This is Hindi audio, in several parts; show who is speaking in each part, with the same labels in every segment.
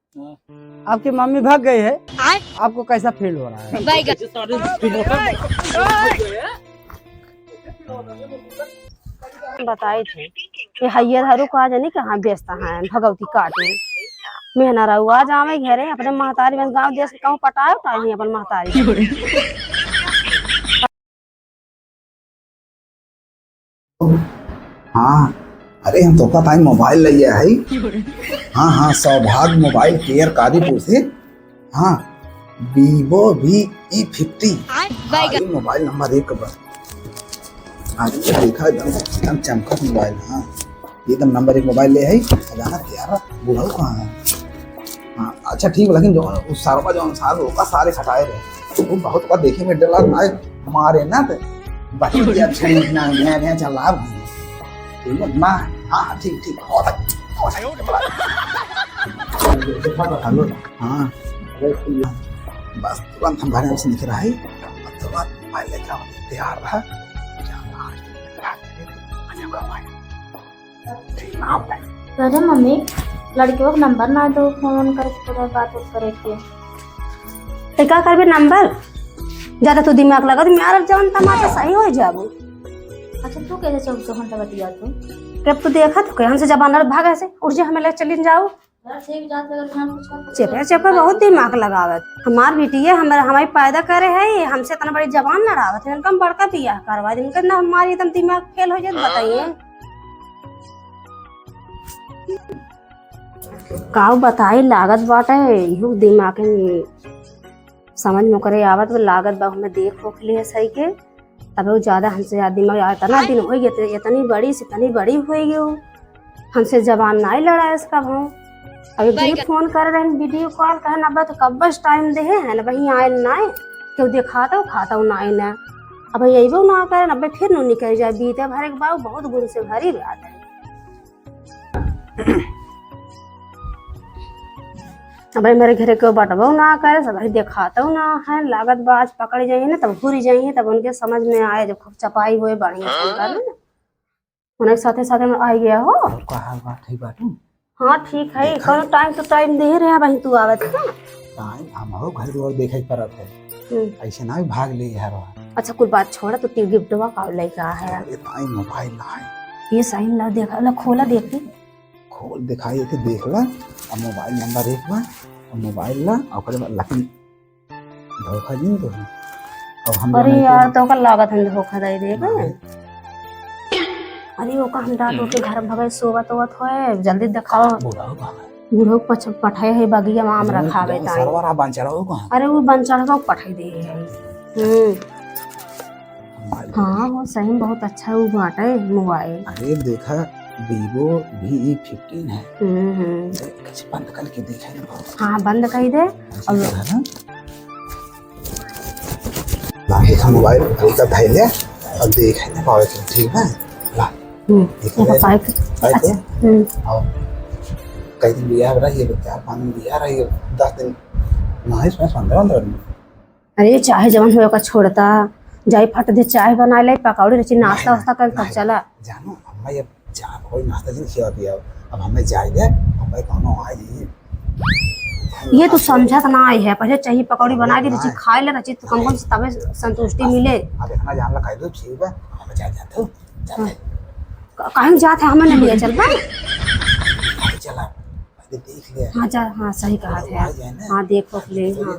Speaker 1: आपकी मम्मी भाग गई है, आपको कैसा फील हो रहा है?
Speaker 2: बताए थे कि हैया धारू को आज नहीं कहाँ व्यस्त हैं भगवती काटे मेहना रहू आज आवे घेरे अपने महतारी में गांव देश कहूँ पटाए उठाए अपन महतारी।
Speaker 3: हाँ, अरे हम तो का भाई मोबाइल लिया है। हाँ हाँ, सौभाग्य मोबाइल केयर कादीपुर से। हाँ, Vivo V50 मोबाइल नंबर 1 पर आज देखा एकदम चमकत मोबाइल। हाँ, एकदम नंबर 1 मोबाइल ले है। जाना यार बुढ़ाऊ कहाँ है? हाँ अच्छा ठीक, लेकिन जो उस सारा जो साल होगा सारे हटाए रहे वो बहुत बार देखे में डर लग हमारे ना तो बाकी अच्छा नया चल रहा है ठीक है ना। हाँ ठीक ठीक हेलो। हाँ बस तुरंत हम घर से निकल रहा है तुरंत मोबाइल लेकर तैयार रहा।
Speaker 4: अरे मम्मी लड़कियों का नंबर ना दो, फोन करके बात करे के
Speaker 2: क्या करबे नंबर ज्यादा तो दिमाग लगा तो मेरा जवन तमाचा सही हो जाबो।
Speaker 4: अच्छा तू कैसे 24 घंटा बतिया तू?
Speaker 2: कब तो देखा तो कहीं से जबान भागा से उठ जा हमें ले चली जाओ। चेपे चेपे बहुत दिमाग लगावत हमार बेटी है हमारे पैदा करे है हमसे इतना बड़ी जबान लड़ावत है इनका बड़का बियाह करवा दिन ना हमारी एकदम दिमाग फेल हो जाए। बताइए काऊ बताई लागत बाटे यू दिमाग में समझ में करे आवत लागत बा हमें देख रोक लिए सही के तब वो ज्यादा हमसे दिमाग इतना दिन हो गया इतनी बड़ी से इतनी बड़ी हो गई हमसे जबान ना ही लड़ा इसका भाव। अभी भी फोन कर रहे हैं वीडियो कॉल कहना अब तो कब बस टाइम दे है ना वही आए ना क्यों दिखाता खाता ना आए ना अब यही वो ना करे अब फिर नो निकल जाए बीते भरे के बाबू बहुत गुण से भरी बात है। अब मेरे घर के बटबो ना करे सब दिखाता ना है लागत बाज पकड़ जाइए ना तब घूरी जाइए तब उनके समझ में आए जब खूब चपाई हुए बढ़िया उन्हें साथे साथे में आ गया हो। हाँ ठीक है कौन टाइम तो टाइम दे रहे हैं भाई तू आवत है
Speaker 3: टाइम हम हो घर और देखे परत है ऐसे ना भाग ले यार।
Speaker 2: अच्छा कुल बात छोड़ा तो टी गिफ्टवा का लेके है
Speaker 3: ये मोबाइल ना है
Speaker 2: ये सही ला देखा ला खोला देखती
Speaker 3: खोल दिखाई के देख ला अब मोबाइल नंबर 1 बा मोबाइल ला और लकी धोखा नहीं तो अब हम
Speaker 2: अरे यार तो का लागत है धोखा दे देगा। अरे वो का हम डाट उठ के घर भगे सोवत होत होए जल्दी दिखाओ बूढ़ो पठाए है बगिया में आम रखावे ताई
Speaker 3: सरवरा बंचरा हो कहां?
Speaker 2: अरे वो बंचरा को पठाई दे है। हाँ वो सही में बहुत अच्छा वो बाटे मोबाइल।
Speaker 3: अरे देखा Vivo V15 है। कैसे बंद करके देखा ना।
Speaker 2: हाँ बंद कर दे
Speaker 3: अब लाके हम मोबाइल का भाई ले और देख है ना पावे ठीक है ला
Speaker 2: पाइप
Speaker 3: अच्छा और कई दिन लिया रहा ये 4-5 दिन लिया रहा ये 10 दिन ना इसमें 15 दिन।
Speaker 2: अरे चाहे जवन हो का छोड़ता जाई फट दे चाय बना ले पकौड़ी रची नाश्ता वास्ता कर तब चला
Speaker 3: जानो हम ये चाय कोई नाश्ता नहीं खिया पिया अब हमें जाए दे हम भाई कौन आए
Speaker 2: ये तो समझत ना आई है पहले चाहिए पकौड़ी बना के रची खाए ले रची तो कम से तबे संतुष्टि मिले।
Speaker 3: अब इतना जान ला खाई दो ठीक है हम जाए जाते हो
Speaker 2: कहीं जाते हमें नहीं लिए चल पाए
Speaker 3: चला देख ले।
Speaker 2: हाँ जा हाँ सही कहा है हाँ देखो ले हाँ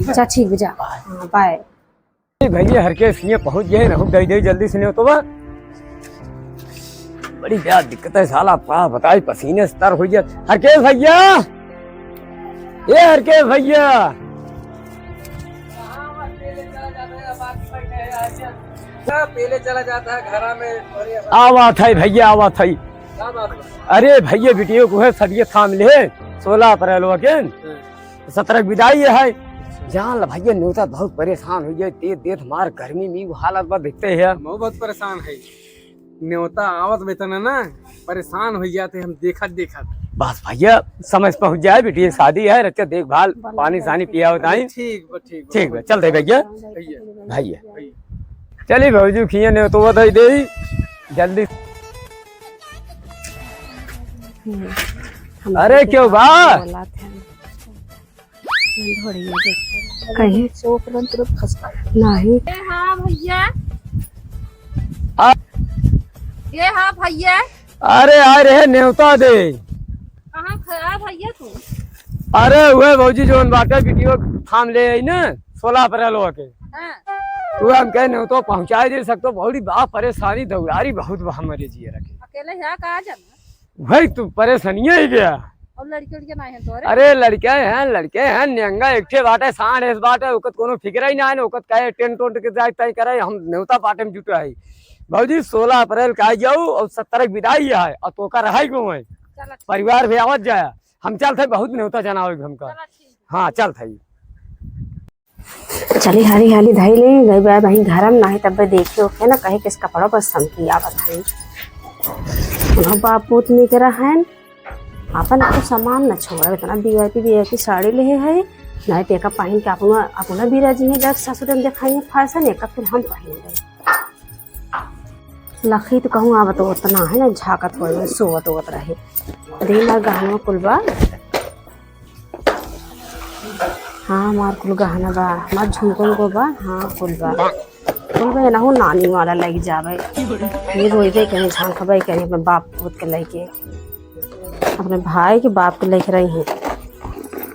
Speaker 2: अच्छा ठीक जा हाँ बाय।
Speaker 1: भैया हर के सीने पहुंच गए रहू गई जल्दी से नहीं तो बा बड़ी क्या दिक्कत है साला पा बताई पसीने से तर हो गया। हरकेश भैया ये हरकेश भैया
Speaker 5: पहले चला जाता है घर में
Speaker 1: आवा था भैया आवा था। अरे भैया वीडियो को है सदिये थाम ले 16 अप्रैल के 17 विदाई है जान भैया न्योता बहुत परेशान हो गए देख देख हमार गर्मी में हालत बा देखते है
Speaker 5: बहुत परेशान है न्योता आवत वेतन ना परेशान हो जाते हम देखत देखत
Speaker 1: बस भैया समझ पहुंच जाए बेटी शादी है रखे देखभाल पानी सानी पिया होता है ठीक है चलते भैया भैया चलिए भौजू खिए ने तो बधाई दे जल्दी। अरे क्यों बा
Speaker 2: कहीं नहीं
Speaker 6: हाँ भैया
Speaker 1: आ-
Speaker 6: ये हाँ भैया
Speaker 1: अरे आ रहे न्योता दे।
Speaker 6: कहाँ खड़ा भैया तू?
Speaker 1: अरे हुए भौजी जोन बाटे वीडियो थाम ले आई ना 16 अप्रैल के
Speaker 6: हाँ
Speaker 1: तू हम कहे न्योतो पहुंचाई दे सकतो। बड़ी बा परेशानी दौड़ारी बहुत बा हमारे जिए रखे।
Speaker 6: अकेले यहाँ कहाँ जाना?
Speaker 1: भाई तू परेशानी ही गया।
Speaker 6: और लड़की उड़के नहीं है तोरे?
Speaker 1: अरे लड़के हैं नियंगा एकठे बाटे साण एस बाटे ओकत कोनो फिक्र ही ना है। ओकत कहे टेंट टोंट के जाय तय करे हम न्योता पाटे में जुटे है। भौजी 16 अप्रैल का जाऊ और 17 की विदाई है और तो का रहाई को है
Speaker 6: चला ठीक
Speaker 1: परिवार भी आवत जाए। हम चल थे बहुत न्योता जनावे हमका।
Speaker 6: चला ठीक।
Speaker 1: हाँ चल थे।
Speaker 2: चली हाली हाली धाई ले गई बाय भाई घर में नहीं तब देखियो है ना कहे किस कपड़ा पर समकी आवत है। उन्हों बाप पूत नहीं करा है अपन तो सामान न छोड़ा इतना वीआईपी साड़ी ले है नहीं तो एक पहन के अपना अपना बिराजी है जब ससुर में दिखाई फैशन एक फिर हम पहन गए लखी तो कहूँ आवत उतना है ना झाकत हो सोवत होत रहे दिन और गहना कुलबा। हाँ हमार कुल गहना बा हमार झुमकुन को बा। हाँ कुलबा कुलबा ना हो नानी वाला लग जावे ये रोइबे कहीं झांकबे कहीं अपने बाप पूत के लेके अपने भाई के बाप के लेके रही है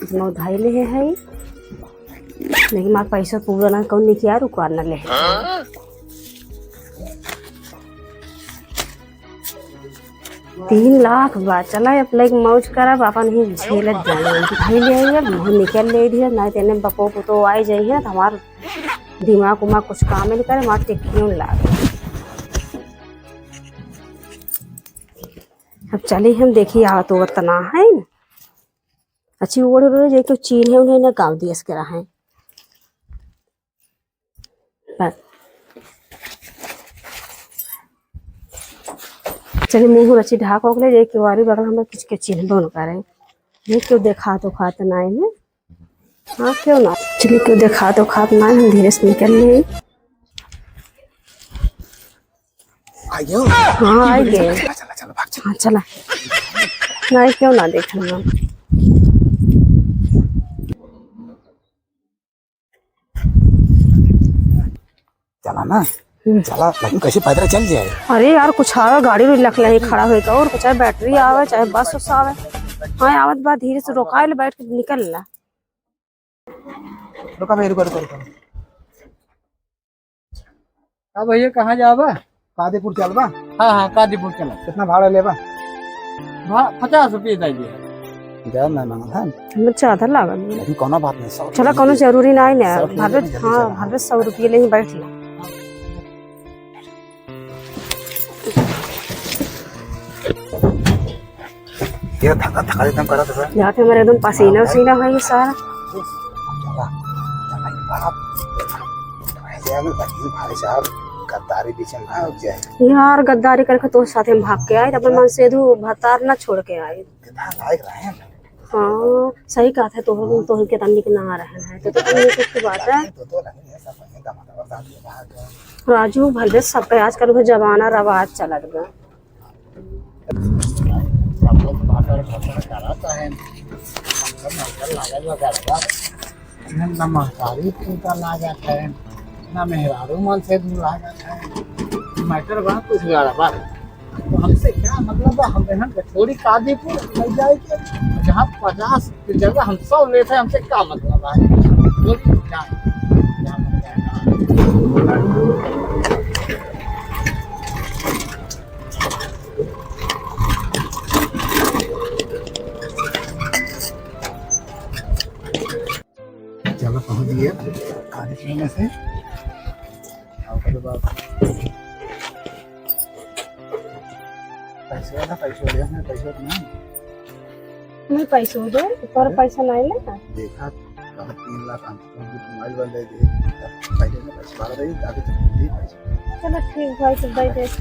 Speaker 2: इतना उधाई ले है लेकिन मार पैसा पूरा ना कौन नहीं किया रुकवा न ले। 3 लाख बात चला अब लाइक मौज करब अपन ही झेलत जाए भाई ले आइए मुँह निकल ले दिया नहीं तेने बपो पुतो आई जाइए तो हमार दिमाग उमाग कुछ काम नहीं करे हमार टिक्कियों लागे। अब चले हम देखिए आ तो उतना है न अच्छी ओढ़ रहे जो तो चीन है उन्हें ना गाँव दियस के रहा है बस चलिए मुँह रची ढाक ले जे केवारी बगल हमें किस के चिन्ह बन करे ये क्यों देखा तो खात ना है। हाँ क्यों ना चलिए क्यों देखा तो खात ना हम धीरे से निकल ले।
Speaker 3: आइयो
Speaker 2: हाँ आई गए
Speaker 3: चला चला भाग चला।
Speaker 2: हाँ चला नहीं क्यों ना देखना
Speaker 3: चला ना चला लेकिन कैसे पैदल चल जाए।
Speaker 2: अरे यार कुछ आवे गाड़ी भी लग लही खड़ा हुई और कुछ चाहे बैटरी आवे चाहे बस उस आवे। हाँ आवत बात धीरे से रोका ले बैठ के निकल ला।
Speaker 3: रुका भाई रुका रुका रुका।
Speaker 5: हाँ भैया कहाँ जाबा?
Speaker 3: कादीपुर चलबा।
Speaker 5: हाँ हाँ कादीपुर चला।
Speaker 3: कितना भाड़ा लेबा?
Speaker 5: 50 रुपये दीजिए।
Speaker 3: ज्यादा नहीं मांगा था
Speaker 2: हमें ज्यादा लागल
Speaker 3: लेकिन कोनो बात नहीं 100
Speaker 2: चला कोनो जरूरी नहीं ना
Speaker 3: 100
Speaker 2: भावे हाँ भावे 100 रुपये ले ही बैठ ला।
Speaker 3: ये थका थका एकदम करा था
Speaker 2: जाते हमारे एकदम पसीना उसीना हो गया सारा।
Speaker 3: चला चला बाप ऐसे में बड़ी भाई साहब गद्दारी पीछे ना हो जाए।
Speaker 2: यार गद्दारी करके तो साथ में भाग के आए अपन मन से भतार ना छोड़ के आए।
Speaker 3: कितना लायक रहे हैं
Speaker 2: हाँ सही कहा था तो के तन्नी के ना रहे हैं तो की बात है।
Speaker 3: तो लगे सब नहीं दमा दमा भाग
Speaker 2: राजू भले सब पे आजकल वो जमाना रवाज चलत गया।
Speaker 7: ना महतारी पूता लागत है ना मेहरारू मन से दूर लागत है मैटर बा कुछ गड़बड़ तो हमसे क्या मतलब है हम यहाँ थोड़ी कादीपुर लग जाए के जहाँ 50 की जगह हम 100 लेते हैं हमसे क्या मतलब है।
Speaker 3: चलो पहुंच गए कादीपुर में से। पैसे ना पैसे ले हमने पैसे ना
Speaker 2: मैं पैसे दो पर पैसा नहीं लेना
Speaker 3: देखा 3 लाख मोबाइल वाले दे पहले में पैसे वाला दे आगे दे पैसे।
Speaker 2: चलो ठीक भाई तो भाई देख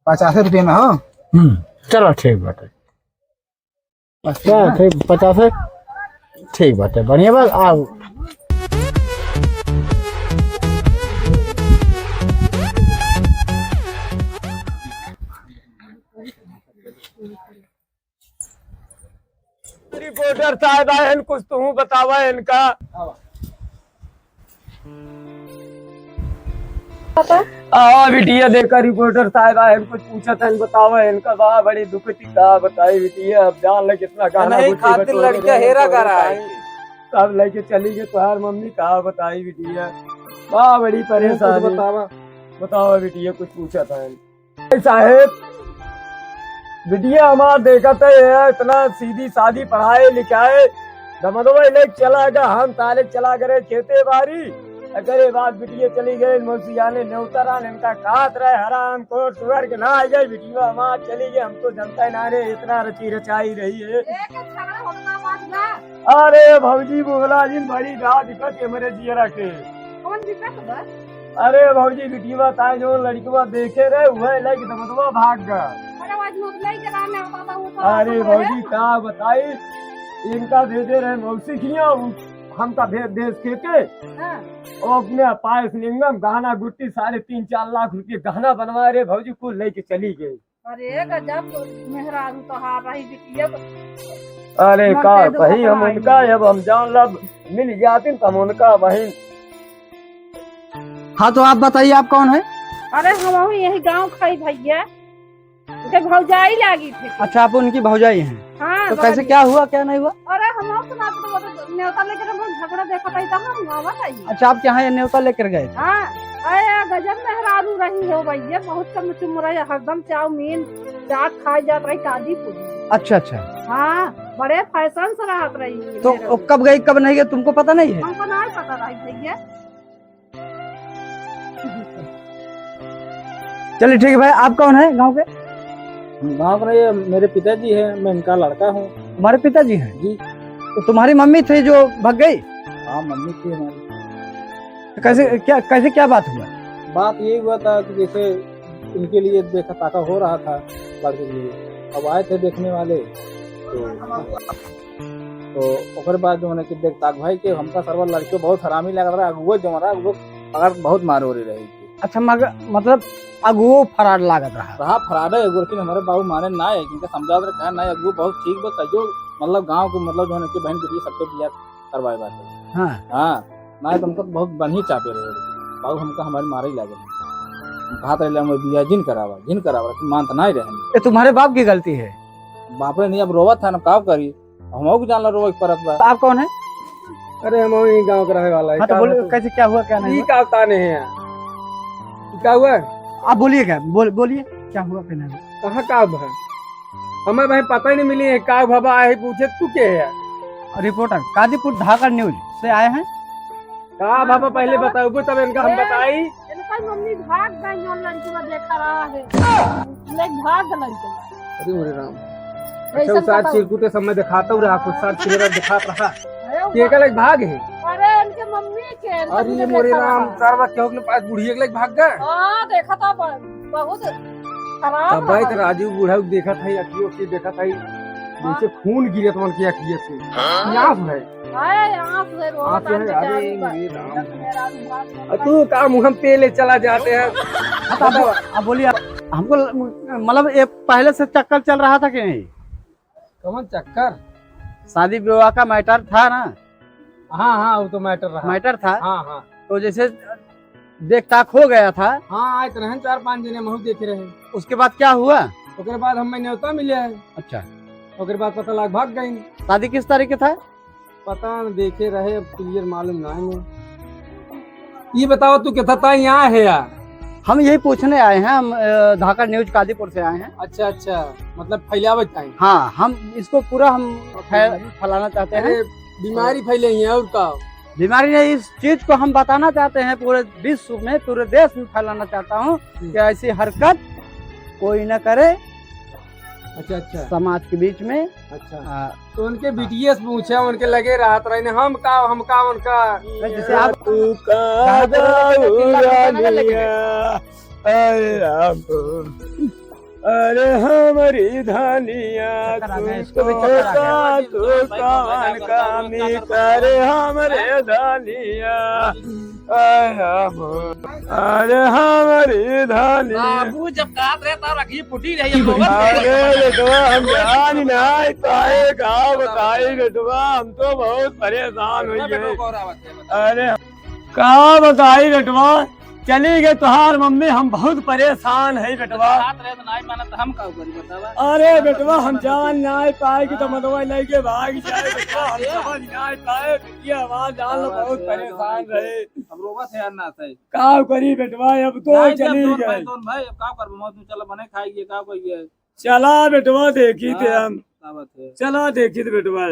Speaker 3: पचास रुपये में हो।
Speaker 7: चलो ठीक बात है। अच्छा ठीक 50 ठीक बात है बढ़िया बात आओ।
Speaker 1: रिपोर्टर साहब आए कुछ तू बतावा इनका। बिटिया देखा रिपोर्टर साहब आए कुछ पूछा था बतावा इनका। वाह बड़ी दुखती का बताई बिटिया। अब जान लगे कितना गाना
Speaker 5: खातिर लड़का हेरा कर रहा है।
Speaker 1: सब लेके चली गई तुहार मम्मी कहा बताई बिटिया। वाह बड़ी परेशानी। बतावा बिटिया कुछ पूछा था साहेब। बिटिया हमारा देखा था ये इतना सीधी सादी पढ़ाए लिखाए दमदवा ले चला गया। हम ताले चला करे खेते बारी अगर बात बिटिया चली गई मौसिया ने न्योतरा इनका काट रहे हराम को सुअर के ना आ जाए बिटिया हमार चली गई। हम तो जनता ना रे इतना रची रचाई रही है। अरे भौजी बोला जी बड़ी रात दिक्कत है मेरे जियरा के।
Speaker 6: कौन दिक्कत बा?
Speaker 1: अरे भौजी बिटिया ताए जो लड़कवा देखे रहे वह लेके दमदवा भाग गया। अरे भौजी क्या बताई इनका भेजे रहे मौसी खिया हमका भेज देश खेते और अपने पायस लिंगम गहना गुट्टी 3.5-4 लाख रुपये गहना बनवा रहे भौजी कुल लेके चली गई।
Speaker 6: अरे गजब मेहरारू तो हार रही बिटिया।
Speaker 1: अरे का वही हम उनका अब हम जान लब मिल जाती तो हम उनका वही।
Speaker 7: हाँ तो आप बताइए आप कौन है?
Speaker 6: अरे हम यही गांव खाई भैया भौजाई लागी थी।
Speaker 7: अच्छा आप उनकी भौजाई हैं।
Speaker 6: हाँ
Speaker 7: तो कैसे क्या हुआ क्या नहीं हुआ?
Speaker 6: अरे हम न्योता लेकर झगड़ा देखा था बताइए।
Speaker 7: अच्छा आप यहाँ न्योता लेकर गए?
Speaker 6: हाँ अरे गजब मेहरारू रही हो भैया। बहुत चम रही हरदम चाउमीन चाट खाई जात रही कादी पूरी।
Speaker 7: अच्छा अच्छा
Speaker 6: हाँ बड़े फैशन से रहत रही।
Speaker 7: तो कब गई कब नहीं गई तुमको पता नहीं है?
Speaker 6: हमको नहीं पता रही भैया।
Speaker 7: चलिए ठीक है भाई। आप कौन है गाँव के?
Speaker 5: गाँव में मेरे पिताजी है मैं इनका लड़का हूँ।
Speaker 7: तुम्हारे पिताजी हैं?
Speaker 5: जी।
Speaker 7: तो तुम्हारी मम्मी थी जो भाग गई?
Speaker 5: हाँ मम्मी थी हमारी।
Speaker 7: तो कैसे क्या बात हुआ?
Speaker 5: बात यही हुआ था कि जैसे इनके लिए देखा ताका हो रहा था लड़के के लिए। अब आए थे देखने वाले तो ओकर बाद जो है कि देख ताक भाई के हमका सर्वर लड़के बहुत हरामी लग रहा है। अगुआ जो हमारा अगर बहुत मार हो रही थी।
Speaker 7: अच्छा मतलब अगुओ फरार लागत रहा
Speaker 5: फरार है लेकिन हमारे बाबू माने ना है क्योंकि समझा कहा ना अगुओ बहुत ठीक बता जो मतलब गांव के मतलब जो है कि बहन बेटी सबके बिया करवाए बात है।
Speaker 7: हाँ
Speaker 5: हाँ ना तो हमको बहुत बनी चापे रहे बाबू हमका हमारे मारे ही लागे कहा रहे बिया जिन करावा मानता ना ही रहे।
Speaker 7: ये तुम्हारे बाप की गलती है?
Speaker 5: बाप ने नहीं अब रोवा था ना का करी हम जान ला रोवा परत बा।
Speaker 7: आप कौन है?
Speaker 5: अरे हम यही गाँव के रहे वाला है।
Speaker 7: हाँ तो बोलिए कैसे क्या हुआ क्या नहीं?
Speaker 5: का ताने हैं क्या हुआ
Speaker 7: आप बोलिए क्या बोलिए क्या हुआ क्या नहीं?
Speaker 5: कहाँ का है हमें भाई पता ही नहीं मिली है। का बाबा आए पूछे तू के है?
Speaker 7: रिपोर्टर कादीपुर ढाका न्यूज से आए हैं।
Speaker 5: का बाबा पहले बताओ तब इनका हम बताई।
Speaker 6: इनका मम्मी भाग गई जो लड़की को देखा रहा है लेकिन भाग लड़की।
Speaker 5: अरे मेरे राम। अच्छा उस साथ चिरकुटे समय दिखाता हूँ रहा कुछ साथ चिरकुटा दिखाता रहा के का लग भाग है।
Speaker 6: अरे इनके मम्मी के
Speaker 5: अरे ये मोरे राम सरवा क्यों के पास बुढ़िया के लग भाग गए।
Speaker 6: हां देखा था बहुत खराब।
Speaker 5: तब भाई तो राजू बूढ़ा देखा था अखियों से देखा था जैसे खून गिरे तो उनकी अखियों से आंख है।
Speaker 6: आए आंख से रो
Speaker 5: अरे मेरे राम। तू का मुंह पे ले चला जाते हैं।
Speaker 7: आप बोलिए हमको मतलब ये पहले से चक्कर चल रहा था कि नहीं?
Speaker 5: कौन चक्कर?
Speaker 7: शादी विवाह का मैटर था ना?
Speaker 5: हाँ हाँ वो तो मैटर
Speaker 7: था।
Speaker 5: हाँ हाँ
Speaker 7: तो जैसे देख ताक हो गया था।
Speaker 5: हाँ आए तो 4-5 जने महू देखे रहे।
Speaker 7: उसके बाद क्या हुआ?
Speaker 5: उसके बाद हमें न्योता मिले है।
Speaker 7: अच्छा
Speaker 5: उसके बाद पता लग भाग गई।
Speaker 7: शादी किस तारीख था?
Speaker 5: पता न देखे रहे अब क्लियर मालूम ना है। ये बताओ तू क्या था यहाँ है यार?
Speaker 7: हम यही पूछने आए हैं। हम ढाका न्यूज कादीपुर से आए हैं।
Speaker 5: अच्छा अच्छा मतलब फैलावत चाहिए।
Speaker 7: हाँ हम इसको पूरा हम फैलाना चाहते हैं।
Speaker 5: बीमारी फैले है और का
Speaker 7: बीमारी नहीं इस चीज को हम बताना चाहते हैं पूरे विश्व में पूरे देश में फैलाना चाहता हूँ कि ऐसी हरकत कोई न करे।
Speaker 5: अच्छा अच्छा
Speaker 7: समाज के बीच में।
Speaker 5: अच्छा तो उनके बीटीएस पूछे उनके लगे राहत रहे हम का उनका
Speaker 7: जैसे आप
Speaker 1: अरे हमारी धनिया तू कौन कामी करे हमरे धनिया अरे हमारी धनिया
Speaker 5: बाबू जब काट रहे तब रखिए पुटी रही है लोगन
Speaker 1: अरे बेटवा हम जान नहीं पाए का बताई बेटवा हम तो बहुत परेशान हो गए अरे का बताई बेटवा चली गए तुहार मम्मी हम बहुत परेशान है बेटवा
Speaker 5: काट रहे तो नहीं माना तो हम का करी बतावा
Speaker 1: अरे बेटवा हम जान नहीं पाए कि तो मदवा लेके भाग जाए बेटवा हम समझ नहीं पाए ये आवाज जान बहुत परेशान रहे
Speaker 5: अब रोवा से यार ना सही
Speaker 1: का करी बेटवा अब तो चली गए
Speaker 5: दोन भाई अब का करबो मौत चल बने खाइए का कहिए
Speaker 1: चला बेटवा देखी थे हम
Speaker 5: का बात है
Speaker 1: चला देखी थे बेटवा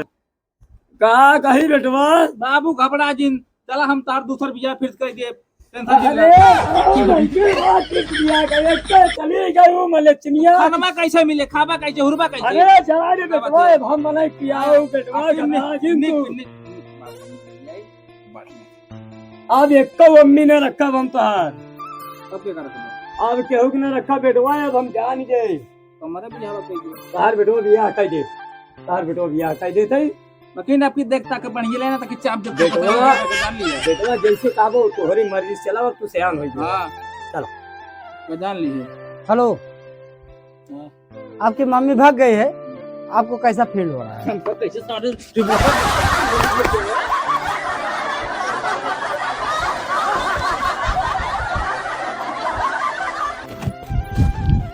Speaker 1: कहा कही बेटवा
Speaker 5: बाबू घबरा जिन चला हम तार दूसर बिया फिर कर दिए
Speaker 1: अरे चली गई वो मलेचनिया
Speaker 5: खाना कैसे मिले खाबा कैसे हुरबा कैसे
Speaker 1: अरे चला रे बेटवा हम मने किया बेटवा अब एक को मम्मी ने रखा हम तार
Speaker 5: अब क्या करत
Speaker 1: अब केहू ने रखा बेटवा अब हम जान गए
Speaker 5: हमारे बियाह कैसे
Speaker 1: तार बेटवा बियाह कह दे तार बेटवा बियाह कह देते
Speaker 5: मकीन आपकी देखता के बढ़िया लेना ताकि चाप जब
Speaker 1: बेटवा
Speaker 5: जान लिया
Speaker 1: बेटवा जैसे काबो तोहरी मर्जी से चला तू सयान हो गया
Speaker 5: हां
Speaker 1: चलो
Speaker 5: जान लीजिए
Speaker 7: हेलो, आपकी मम्मी भाग गई है, आपको कैसा फील हो रहा है?
Speaker 5: हमको कैसे सारे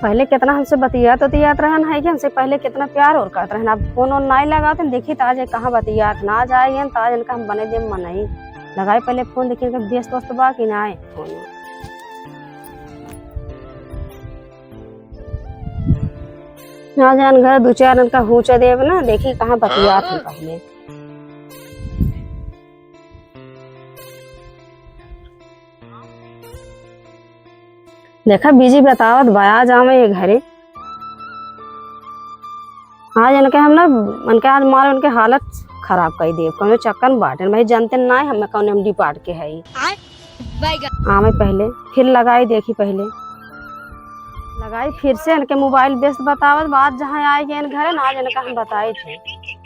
Speaker 2: पहले कितना हमसे बतियात उतियात रहन है कि हमसे पहले कितना प्यार और करते रहन। अब फोन और नहीं लगाते देखी तो आज कहाँ बतियात ना जाए तो आज इनका हम बने दे मनाई लगाए पहले फोन देखिए व्यस्त वस्त बा कि ना आए फोन ना जान घर दो चार इनका हुचा देव ना देखी कहाँ बतियात है पहले। देखा बीजी बतावत बया जामे ये घरे आज इनके हम ना उनके आज मारे उनके हालत खराब कर दे कौन चक्कर में बांटे भाई जानते ना हमें कौन एमडी पार्ट के है आमे पहले फिर लगाई देखी पहले लगाई फिर से इनके मोबाइल व्यस्त बतावत बात जहाँ आए गए घरे ना आज इनका हम बताए थे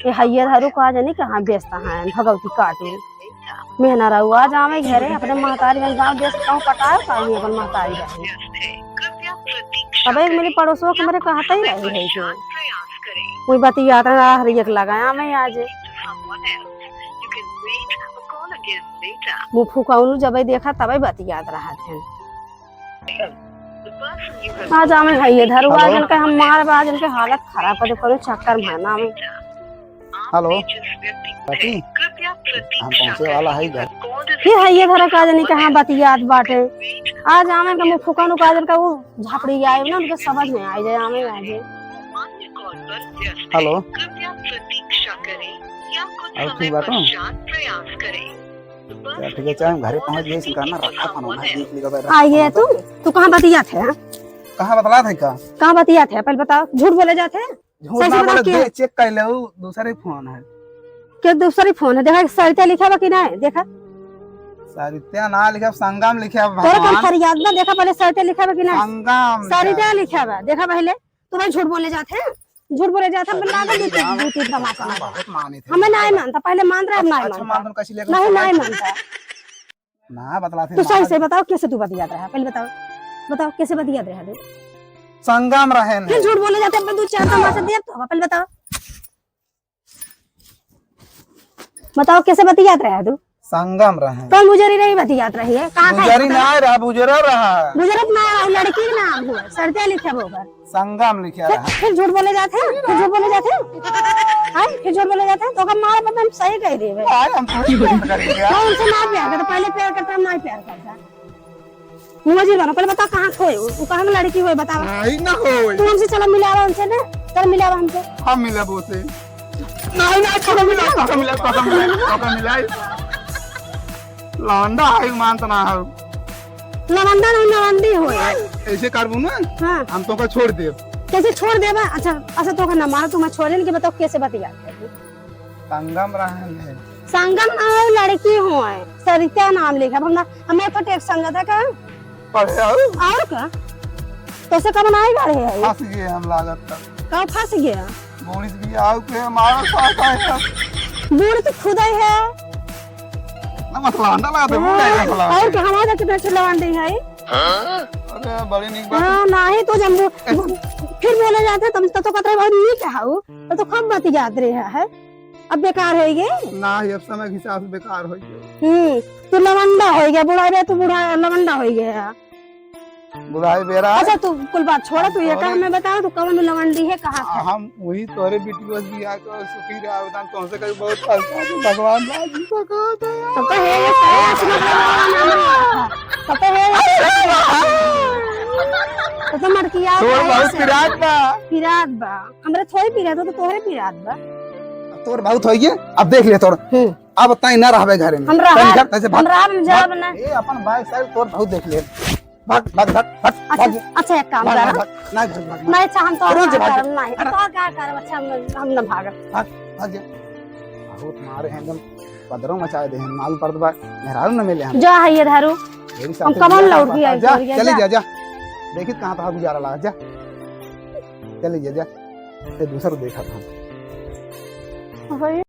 Speaker 2: कि हैया धरू को आज नहीं कहाँ व्यस्त है भगवती काटू मेहना रहू आज आवे घरे अपने महतारी गाँव देश कहूँ पटाए पाई अपन महतारी अब एक मेरी पड़ोसों के मेरे कहता ही रही है कोई बतिया हरियक लगाया मैं आज मुँह फूकाउनु जब देखा तब बतियात रहा थे आज आमे है इधर आज इनके हम मार आज इनके हालत खराब कर करो चक्कर में ना में
Speaker 3: हेलो बेटी हम पहुंचे वाला है घर
Speaker 2: फिर है ये घर का नहीं कहाँ बतियात बाटे आज आमे का मुँह फूकाउनु काजन का वो झापड़ी आए ना उनके समझ में आ जाए आमे आजे
Speaker 3: हेलो अब ठीक बात हो ठीक है चाहे घरे पहुंच गए इसका ना रखा खाना ना देख लेगा बैठा
Speaker 2: आइए तू कहाँ बतिया थे
Speaker 3: कहां बतला थे का
Speaker 2: कहाँ बतिया थे पहले बताओ झूठ बोले जाते
Speaker 3: झूठ ना बोले दे चेक कर ले दूसरे फोन है
Speaker 2: क्या दूसरी फोन है देखा सरिता लिखा बा कि ना देखा
Speaker 3: सरिता ना लिखा संगम लिखा
Speaker 2: तेरे कौन फरियाद ना देखा पहले सरिता लिखा बा कि ना
Speaker 3: संगम
Speaker 2: सरिता लिखा बा देखा पहले तुम्हें झूठ बोले जाते झूठ बोले जाते बल्ला का दूती तमाशा
Speaker 3: बहुत माने थे
Speaker 2: हमें नहीं मानता पहले मान रहा है नहीं
Speaker 3: अच्छा
Speaker 2: मानता
Speaker 3: मान कैसे लेकर
Speaker 2: नहीं मानता
Speaker 3: ना बतला थे
Speaker 2: तू सही से बताओ कैसे तू बतिया रहा है पहले बताओ कैसे बतिया रहा है
Speaker 3: संगम रहन
Speaker 2: फिर झूठ बोले जाते हैं दो चार तमाशा दे तो पहले बताओ कैसे बतियात रहा है तू
Speaker 3: संगम रहन
Speaker 2: तो मुजरी नहीं बतियात रही है कहाँ
Speaker 3: गुजरी ना रहा गुजरा रहा
Speaker 2: गुजरत ना लड़की का नाम हुआ सरते लिखा होगा
Speaker 3: संगम लिखा रहा
Speaker 2: फिर झूठ बोले जाते हैं फिर झूठ बोले जाते हैं हां फिर झूठ बोले जाते हैं तो हम मार मतलब सही कह रहे हैं
Speaker 3: आज हम थोड़ी प्यार करेंगे
Speaker 2: मैं उनसे ना प्यार करता पहले प्यार करता हम नहीं प्यार करता मुझे बना पहले बता कहाँ खोए वो कहाँ लड़की हुई बताओ
Speaker 3: नहीं ना हो
Speaker 2: तू हमसे चलो मिलावा हमसे ना चल मिलावा हमसे
Speaker 3: हम मिला बोसे नहीं ना कब मिला लौंडा है मानता ना हो
Speaker 2: लवंदा नहीं लवंदी हो
Speaker 3: ऐसे करबू ना
Speaker 2: हाँ
Speaker 3: हम तो का छोड़ दे
Speaker 2: कैसे छोड़ देबा अच्छा अच्छा तो ना मारो तुम छोड़े नहीं कि बताओ कैसे बतिया
Speaker 3: संगम रहन है
Speaker 2: संगम और लड़की हो है सरिता नाम लिखा हमने हमें तो टेक्स संगत है का
Speaker 3: पढ़े
Speaker 2: और का तो से कब आए गाड़े है
Speaker 3: फंस गए हम लागत तक
Speaker 2: कब फंस गया
Speaker 3: बोलिस भी आओ के हमारा साथ आए
Speaker 2: बूढ़ तो खुद ही है
Speaker 3: ना मसला ना लगा दे बोल है मसला
Speaker 2: और क्या हमारा कितना चिल्लावन दी है
Speaker 3: अरे बड़ी निक बात
Speaker 2: हाँ नहीं तो जब फिर बोले जाते तुम तो कहते बहुत नीक है तो कब बात याद रहे है अब बेकार हो गए
Speaker 3: ना ये अब समय के हिसाब से बेकार हो गया
Speaker 2: तू लवंडा हो गया बुढ़ा रे तू बुढ़ा लवंडा हो गया
Speaker 3: बुढ़ाई बेरा
Speaker 2: अच्छा तू कुल बात छोड़ तू ये कहा हमें बता तू कौन लवंडी है कहाँ से
Speaker 3: हम वही तोरे बेटी बस भी आकर सुखी रहा बता कौन से कभी बहुत फंसा है भगवान राजी सका दे
Speaker 2: तब तो है ये तब तो है तो मड़किया
Speaker 3: तोर बहुत
Speaker 2: पिरात बा हमरे थोड़ी पिरात तो तोहरे पिरात बा
Speaker 3: तोर बहुत होई है अब देख ले तोर अब तई ना रहबे घरे में
Speaker 2: हम रहा
Speaker 3: घर तैसे
Speaker 2: हम रहा में जब ना
Speaker 3: ए अपन भाई साहब तोर बहुत देख ले भाग भाग भाग भाग
Speaker 2: अच्छा एक काम कर
Speaker 3: ना भाग
Speaker 2: नहीं अच्छा हम तो
Speaker 3: रोज भाग।
Speaker 2: नहीं तो क्या कर अच्छा हम न भाग
Speaker 3: भाग जा बहुत मारे हैं एकदम पदरों मचाए दे हैं माल पर दबा मेहरारू न मिले हम
Speaker 2: जा है ये धारू
Speaker 3: मेरी
Speaker 2: हम
Speaker 3: साथ
Speaker 2: कमल लौट भी आई
Speaker 3: जा
Speaker 2: जा
Speaker 3: चले जा जा देखित कहां था गुजारा लगा जा चले जा जा ये दूसरा देखा था
Speaker 2: भाई